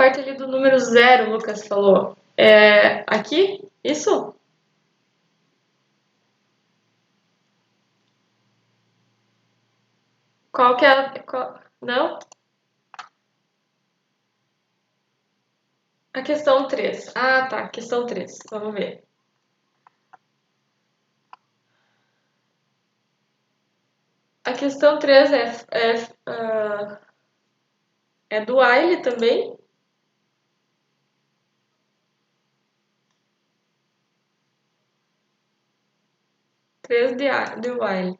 parte ali do número 0, o Lucas falou. É aqui? Isso? Qual que é não? A questão 3. Ah, tá. Questão 3. Vamos ver. A questão 3 é do while também. De while.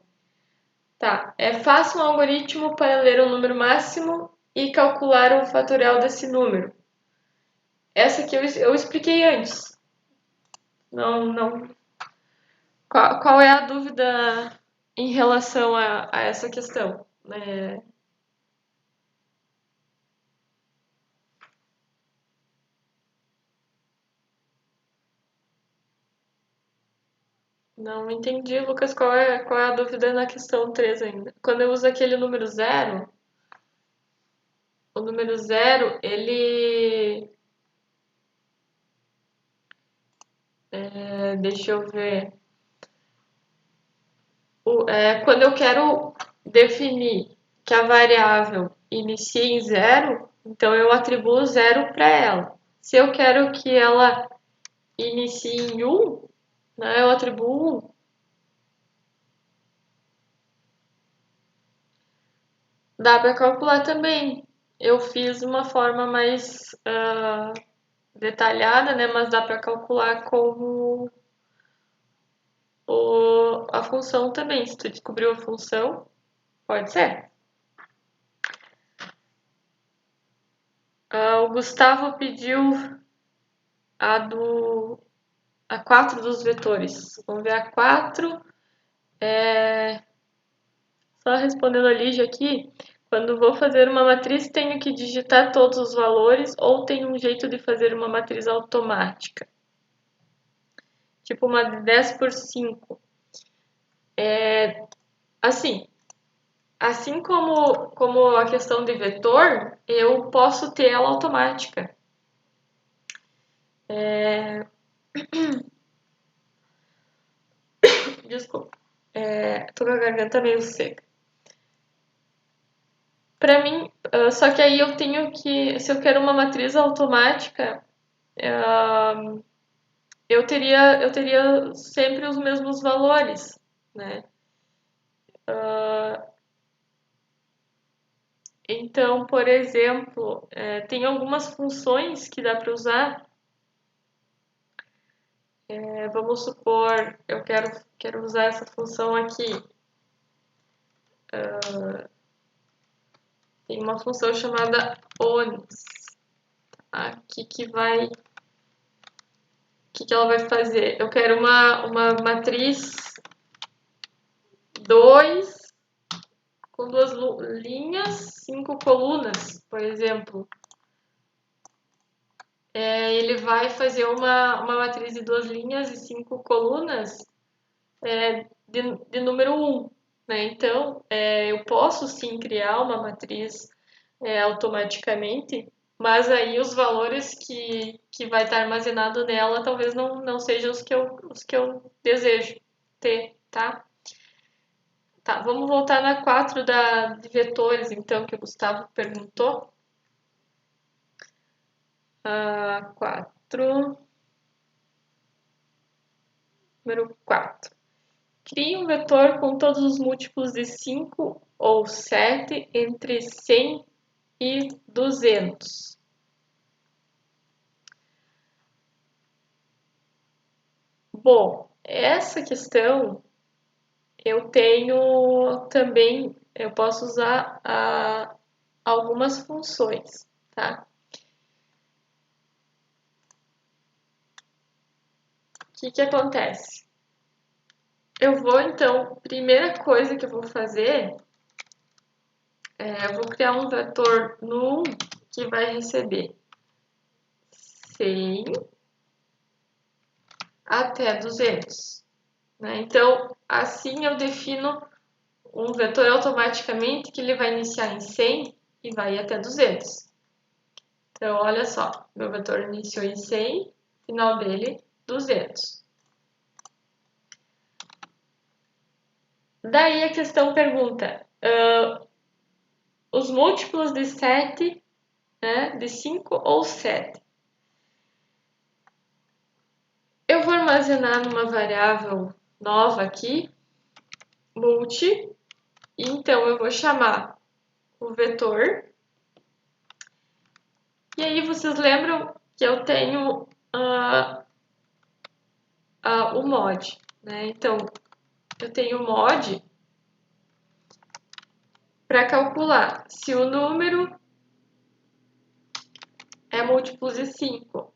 Tá. Faça um algoritmo para ler o número máximo e calcular o fatorial desse número. Essa aqui eu expliquei antes. Não. Qual é a dúvida em relação a essa questão? Não entendi, Lucas, qual é a dúvida na questão 3 ainda. Quando eu uso aquele número 0, o número 0, ele... deixa eu ver. Quando eu quero definir que a variável inicie em 0, então eu atribuo 0 para ela. Se eu quero que ela inicie em 1, né, eu atribuo 1. Dá para calcular também. Eu fiz uma forma mais detalhada, né? Mas dá para calcular como a função também. Se tu descobriu a função, pode ser. O Gustavo pediu a 4 dos vetores. Vamos ver a 4. Só respondendo a Lígia aqui. Quando vou fazer uma matriz, tenho que digitar todos os valores ou tem um jeito de fazer uma matriz automática? Tipo uma de 10 por 5. Assim como a questão de vetor, eu posso ter ela automática. Desculpa. Tô com a garganta meio seca. Para mim, só que aí eu tenho que, se eu quero uma matriz automática, eu teria sempre os mesmos valores, né? Então, por exemplo, tem algumas funções que dá para usar. Vamos supor, eu quero usar essa função aqui. Tem uma função chamada ons. Aqui que ela vai fazer? Eu quero uma matriz 2 com 2 linhas, 5 colunas, por exemplo. Ele vai fazer uma matriz de 2 linhas e 5 colunas de número 1. Né? Então, eu posso sim criar uma matriz automaticamente, mas aí os valores que vai estar armazenado nela talvez não sejam os que eu desejo ter, tá? Tá, vamos voltar na 4 de vetores, então, que o Gustavo perguntou. 4. Número 4. Crie um vetor com todos os múltiplos de 5 ou 7 entre 100 e 200. Bom, essa questão eu tenho também, eu posso usar algumas funções, tá? O que acontece? Eu vou, então, primeira coisa que eu vou fazer, eu vou criar um vetor no 1 que vai receber 100 até 200. Né? Então, assim eu defino um vetor automaticamente que ele vai iniciar em 100 e vai até 200. Então, olha só, meu vetor iniciou em 100, final dele 200. Daí a questão pergunta, os múltiplos de 7, né, de 5 ou 7? Eu vou armazenar numa variável nova aqui, multi, e então eu vou chamar o vetor. E aí vocês lembram que eu tenho o mod, né? Então, eu tenho o mod para calcular se o número é múltiplo de 5.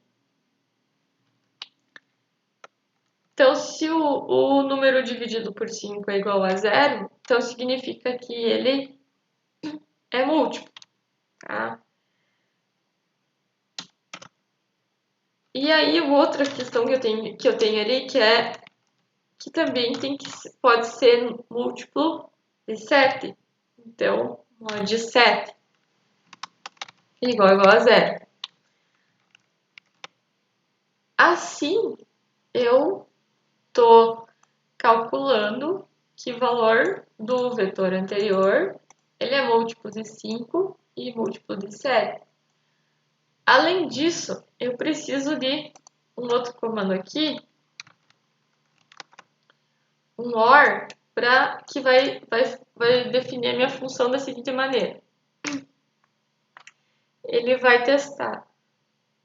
Então, se o número dividido por 5 é igual a 0, então significa que ele é múltiplo, tá? E aí, outra questão que eu tenho ali, que também pode ser múltiplo de 7. Então, mod 7 igual a 0. Assim, eu estou calculando que valor do vetor anterior ele é múltiplo de 5 e múltiplo de 7. Além disso, eu preciso de um outro comando aqui, um OR, que vai definir a minha função da seguinte maneira. Ele vai testar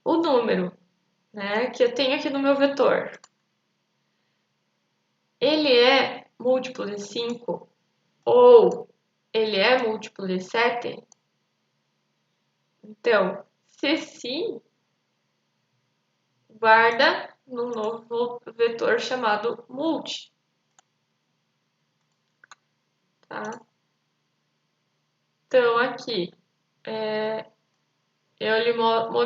o número, né, que eu tenho aqui no meu vetor. Ele é múltiplo de 5 ou ele é múltiplo de 7? Então, se sim, guarda num novo vetor chamado multi. Tá? Então, aqui, ele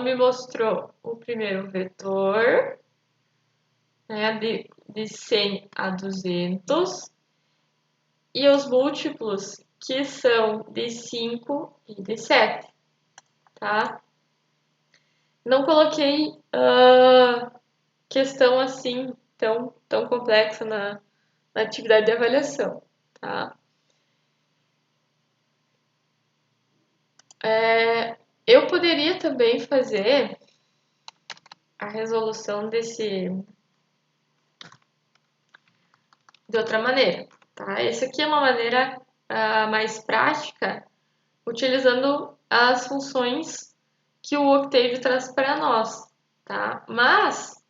me mostrou o primeiro vetor, né, de 100 a 200, e os múltiplos que são de 5 e de 7. Tá? Não coloquei questão assim tão complexa na atividade de avaliação. Tá? Eu poderia também fazer a resolução de outra maneira. Tá? Essa aqui é uma maneira mais prática, utilizando as funções que o Octave traz para nós. Tá? Mas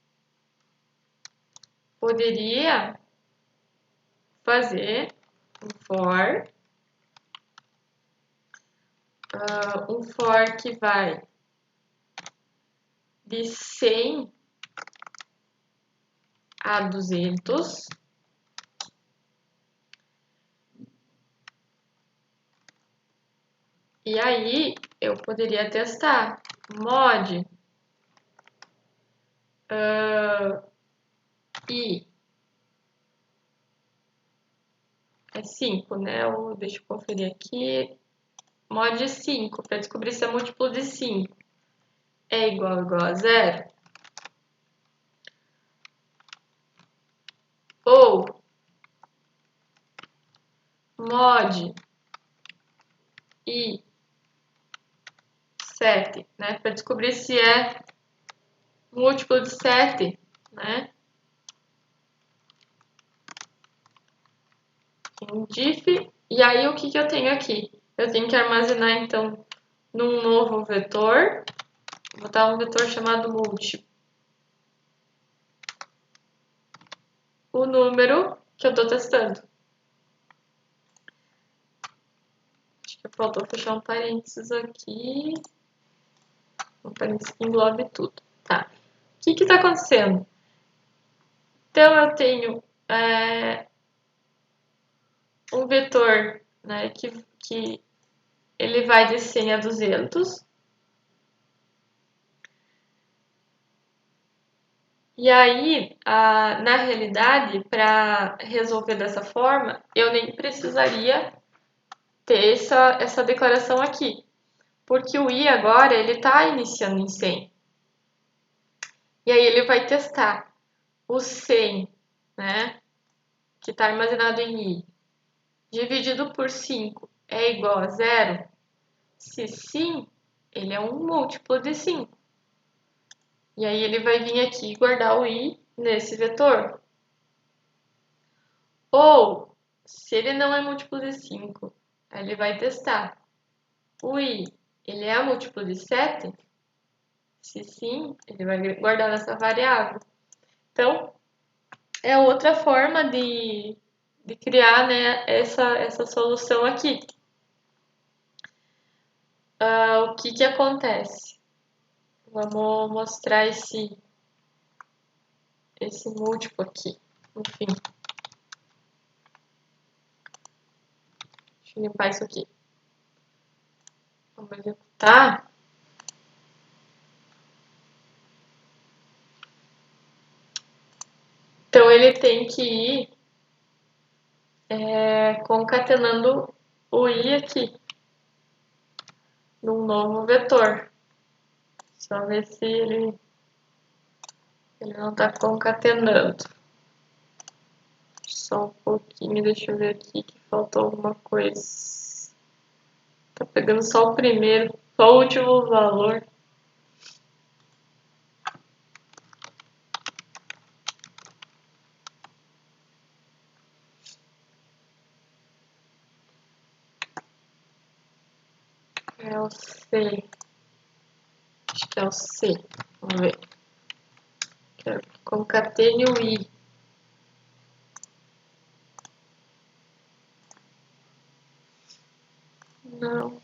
poderia fazer um for que vai de 100 a 200. E aí eu poderia testar mod i é 5, né? Deixa eu conferir aqui. Mod 5, para descobrir se é múltiplo de 5 é igual a 0. Ou mod i 7, né? Para descobrir se é múltiplo de 7, né? Em diff. E aí, o que eu tenho aqui? Eu tenho que armazenar, então, num novo vetor. Vou botar um vetor chamado multi. O número que eu estou testando. Acho que faltou fechar um parênteses aqui. Um parênteses que englobe tudo. Tá. O que está acontecendo? Então, eu tenho um vetor, né, que ele vai de 100 a 200. E aí, na realidade, para resolver dessa forma, eu nem precisaria ter essa declaração aqui. porque o i agora ele está iniciando em 100. E aí ele vai testar o 100, né, que está armazenado em i, dividido por 5 é igual a 0? Se sim, ele é um múltiplo de 5. E aí ele vai vir aqui e guardar o i nesse vetor. Ou, se ele não é múltiplo de 5, aí ele vai testar. O i, ele é múltiplo de 7? Se sim, ele vai guardar nessa variável. Então, é outra forma de criar, né, essa solução aqui. O que acontece? Vamos mostrar esse múltiplo aqui. Enfim. Deixa eu limpar isso aqui. Vamos executar. Então, ele tem que ir concatenando o i aqui, num novo vetor. Só ver se ele não está concatenando. Só um pouquinho, deixa eu ver aqui que faltou alguma coisa. Tá pegando só o primeiro, só o último valor. É o C. Acho que é o C. Vamos ver. Quero que concatene o I. Não.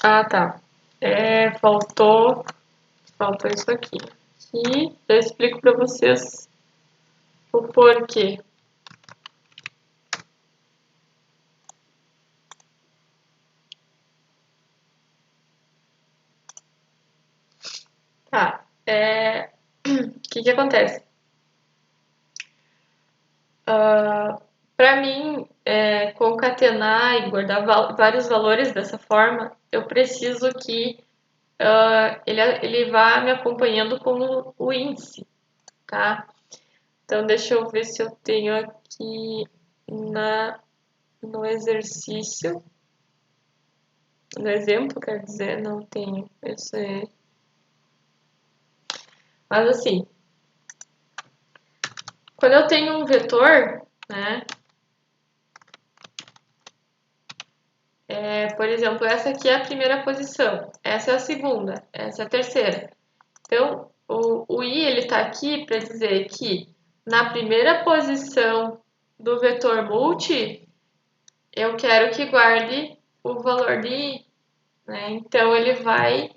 Ah, tá. Faltou isso aqui. E eu explico para vocês o porquê. Tá. O que acontece? Para mim, concatenar e guardar vários valores dessa forma, eu preciso que ele vá me acompanhando com o índice, tá? Então, deixa eu ver se eu tenho aqui no exercício, no exemplo, quer dizer, não tenho. Isso é. Mas assim, quando eu tenho um vetor, né? Por exemplo, essa aqui é a primeira posição, essa é a segunda, essa é a terceira. Então, o i ele está aqui para dizer que na primeira posição do vetor multi, eu quero que guarde o valor de i, né? Então, ele vai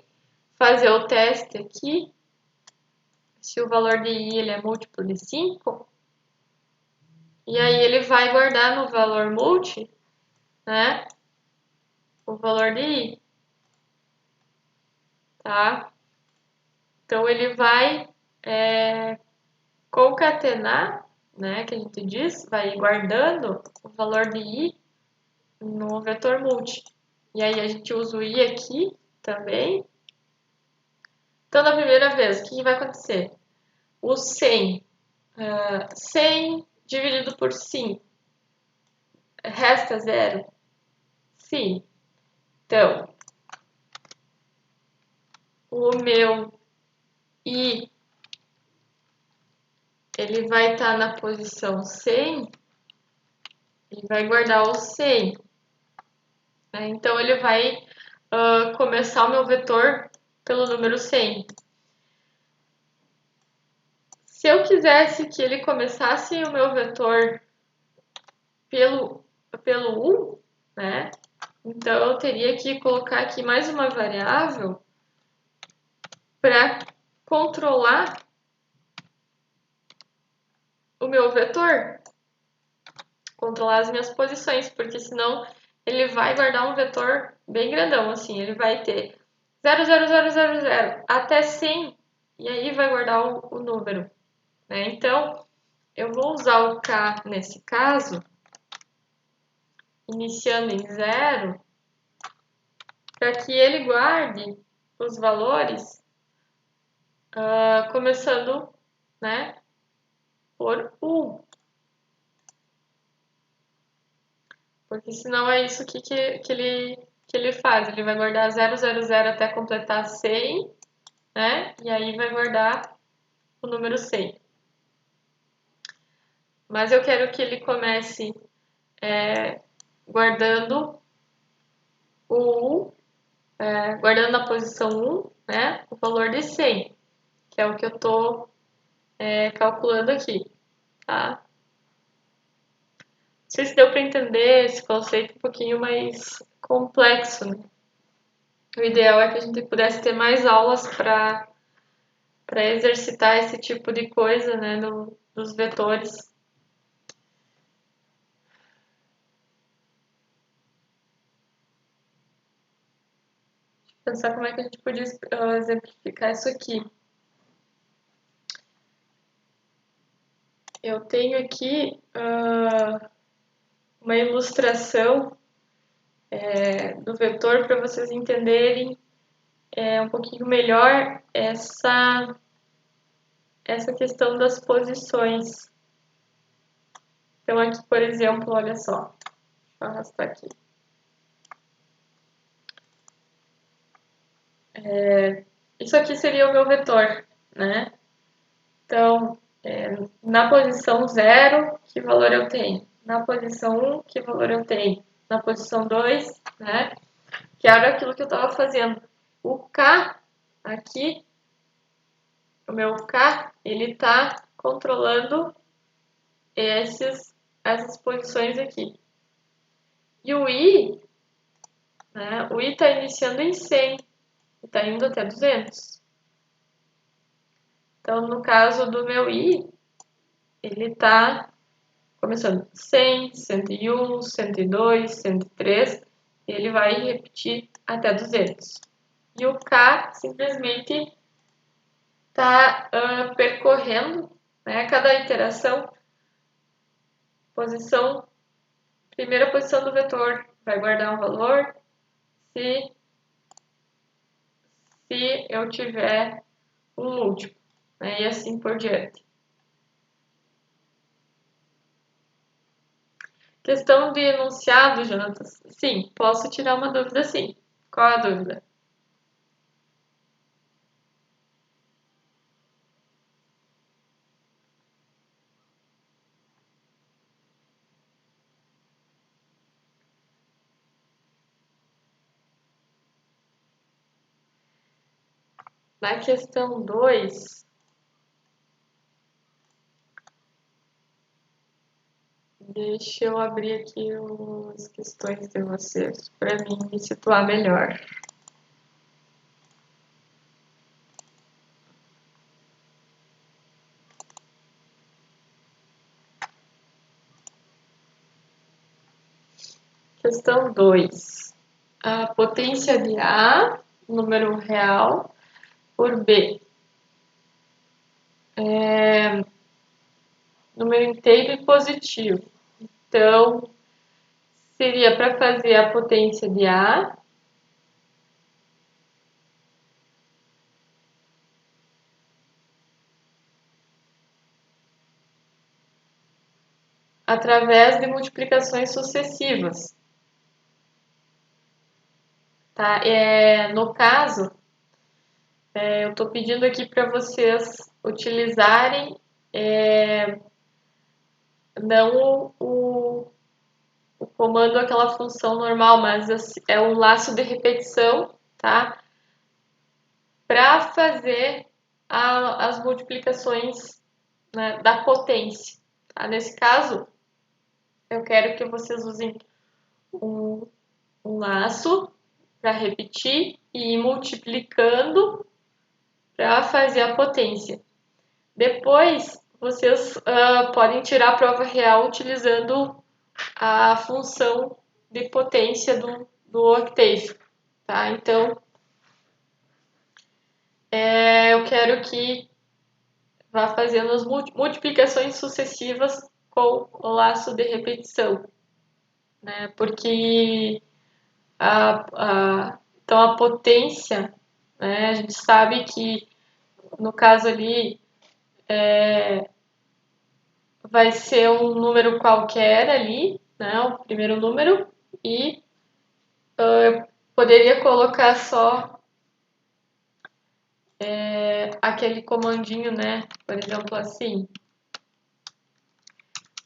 fazer o teste aqui, se o valor de i ele é múltiplo de 5, e aí ele vai guardar no valor multi, né, o valor de i, tá? Então, ele vai concatenar, né, que a gente diz, vai guardando o valor de i no vetor multi. E aí a gente usa o i aqui também. Então, na primeira vez, o que vai acontecer? O 100, 100 dividido por 5, resta 0? Sim. Então, o meu i, ele vai estar na posição 100 e vai guardar o 100. Né? Então, ele vai começar o meu vetor pelo número 100. Se eu quisesse que ele começasse o meu vetor pelo 1, né? Então, eu teria que colocar aqui mais uma variável para controlar o meu vetor, controlar as minhas posições, porque senão ele vai guardar um vetor bem grandão, assim, ele vai ter 0, 0, 0, 0, 0 até 100, e aí vai guardar o número. né? Então, eu vou usar o K nesse caso, iniciando em 0, para que ele guarde os valores começando, né, por 1. Porque senão é isso que ele faz. Ele vai guardar 000 até completar 100, né? E aí vai guardar o número 100. Mas eu quero que ele comece guardando guardando na posição 1, né, o valor de 100, que é o que eu estou calculando aqui, tá? Não sei se deu para entender esse conceito um pouquinho mais complexo, né? O ideal é que a gente pudesse ter mais aulas para exercitar esse tipo de coisa, né, dos vetores. Pensar como é que a gente podia exemplificar isso aqui. Eu tenho aqui uma ilustração do vetor para vocês entenderem um pouquinho melhor essa questão das posições. Então aqui, por exemplo, olha só, deixa eu arrastar aqui. Isso aqui seria o meu vetor, né? Então, na posição 0, que valor eu tenho? Na posição 1, que valor eu tenho? Na posição 2, né? Que era aquilo que eu estava fazendo. O K aqui, o meu K, ele está controlando essas posições aqui. E o I, né? O I está iniciando em 100 e está indo até 200. Então, no caso do meu I, ele está começando 100, 101, 102, 103, e ele vai repetir até 200. E o K simplesmente está percorrendo, né, cada iteração, primeira posição do vetor, vai guardar um valor se eu tiver um múltiplo, né, e assim por diante. Questão de enunciado, Jonatas? Sim, posso tirar uma dúvida sim. Qual a dúvida? Na questão 2, deixa eu abrir aqui as questões de vocês para mim me situar melhor. Questão 2. A potência de A, número real, por B. Número inteiro e positivo. Então, seria para fazer a potência de A através de multiplicações sucessivas. Tá? No caso, eu estou pedindo aqui para vocês utilizarem não o comando, aquela função normal, mas é um laço de repetição, tá? Para fazer as multiplicações, né, da potência. Tá? Nesse caso, eu quero que vocês usem um laço para repetir e ir multiplicando para fazer a potência. Depois, vocês podem tirar a prova real utilizando a função de potência do Octave. Tá? Então, eu quero que vá fazendo as multiplicações sucessivas com o laço de repetição, né? Porque então a potência, né? A gente sabe que no caso ali vai ser um número qualquer ali, né? O primeiro número e eu poderia colocar só aquele comandinho, né? Por exemplo, assim.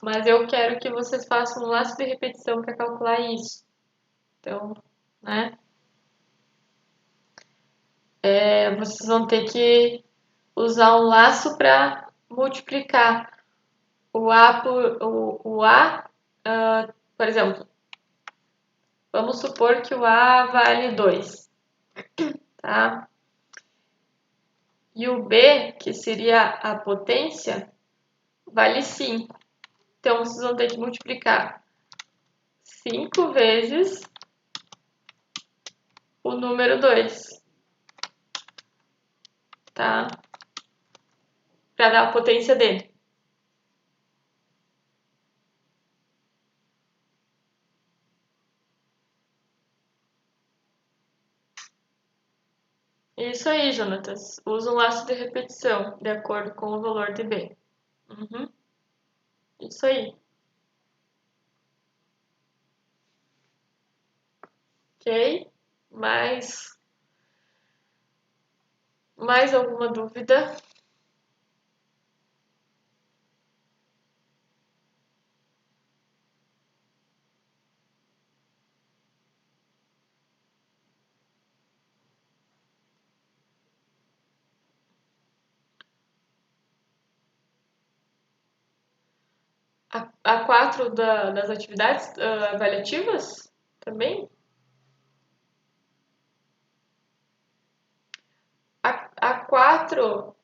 Mas eu quero que vocês façam um laço de repetição para calcular isso. Então, né? Vocês vão ter que usar um laço para multiplicar o A por exemplo, vamos supor que o A vale 2, tá? E o B, que seria a potência, vale 5. Então, vocês vão ter que multiplicar 5 vezes o número 2, tá? Para dar a potência dele. Isso aí, Jonatas. Usa um laço de repetição, de acordo com o valor de B. Uhum. Isso aí. Ok? Mais alguma dúvida? A 4 das atividades avaliativas também? A 4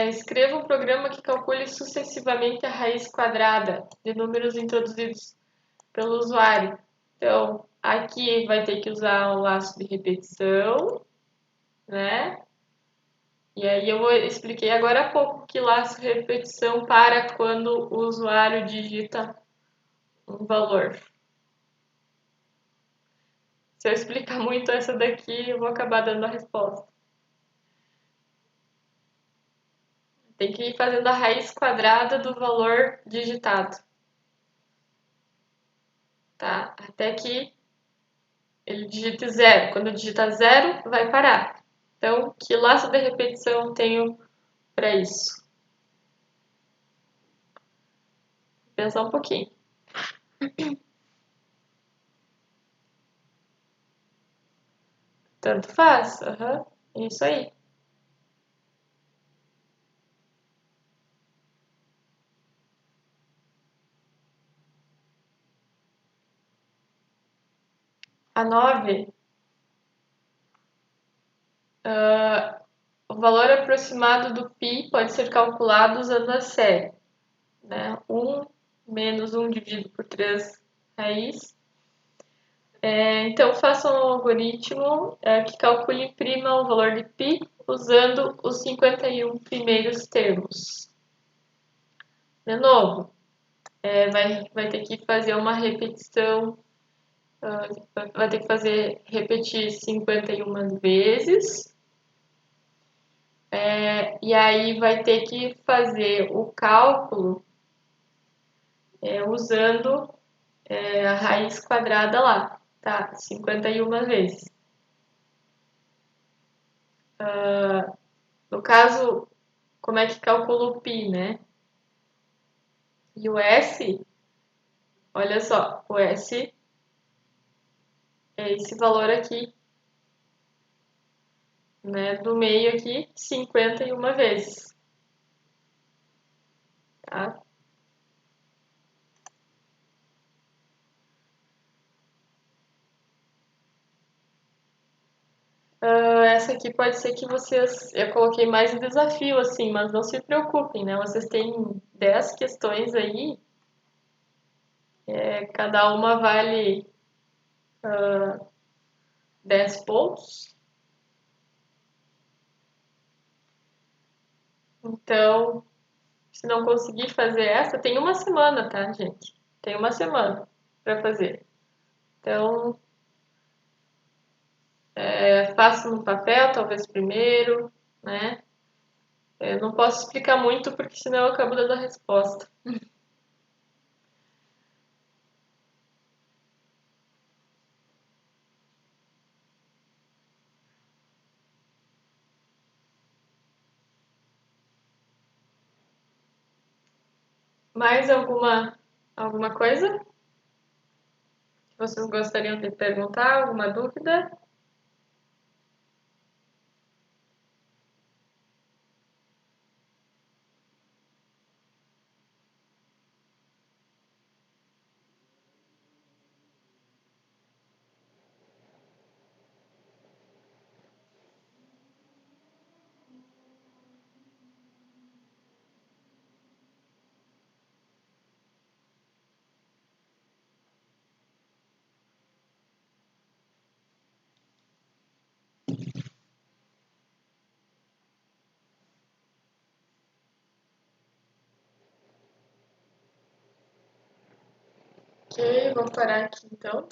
escreva um programa que calcule sucessivamente a raiz quadrada de números introduzidos pelo usuário. Então, aqui vai ter que usar o laço de repetição, né? E aí eu expliquei agora há pouco que laço de repetição para quando o usuário digita um valor. Se eu explicar muito essa daqui, eu vou acabar dando a resposta. Tem que ir fazendo a raiz quadrada do valor digitado, tá? Até que ele digite zero. Quando digitar zero, vai parar. Então, que laço de repetição tenho para isso? Pensar um pouquinho. Tanto faz. Uhum. Isso aí. A 9, o valor aproximado do π pode ser calculado usando a série, né? 1 menos 1 dividido por 3 raiz. Então, faça um algoritmo que calcule e imprima o valor de π usando os 51 primeiros termos. De novo, vai ter que fazer uma repetição, vai ter que repetir 51 vezes. E aí vai ter que fazer o cálculo usando a raiz quadrada lá, tá? 51 vezes. No caso, como é que calcula o π, né? E o S, olha só, o S é esse valor aqui, né? Do meio aqui, 51 vezes, tá? Essa aqui pode ser que vocês. Eu coloquei mais um desafio, assim, mas não se preocupem, né? Vocês têm 10 questões aí, cada uma vale 10 pontos. Então, Se não conseguir fazer essa, tem uma semana, tá, gente? Tem uma semana para fazer. Então, faço no papel, talvez primeiro, né? Eu não posso explicar muito porque senão eu acabo dando a resposta. Mais alguma coisa que vocês gostariam de perguntar? Alguma dúvida? Ok, vou parar aqui então.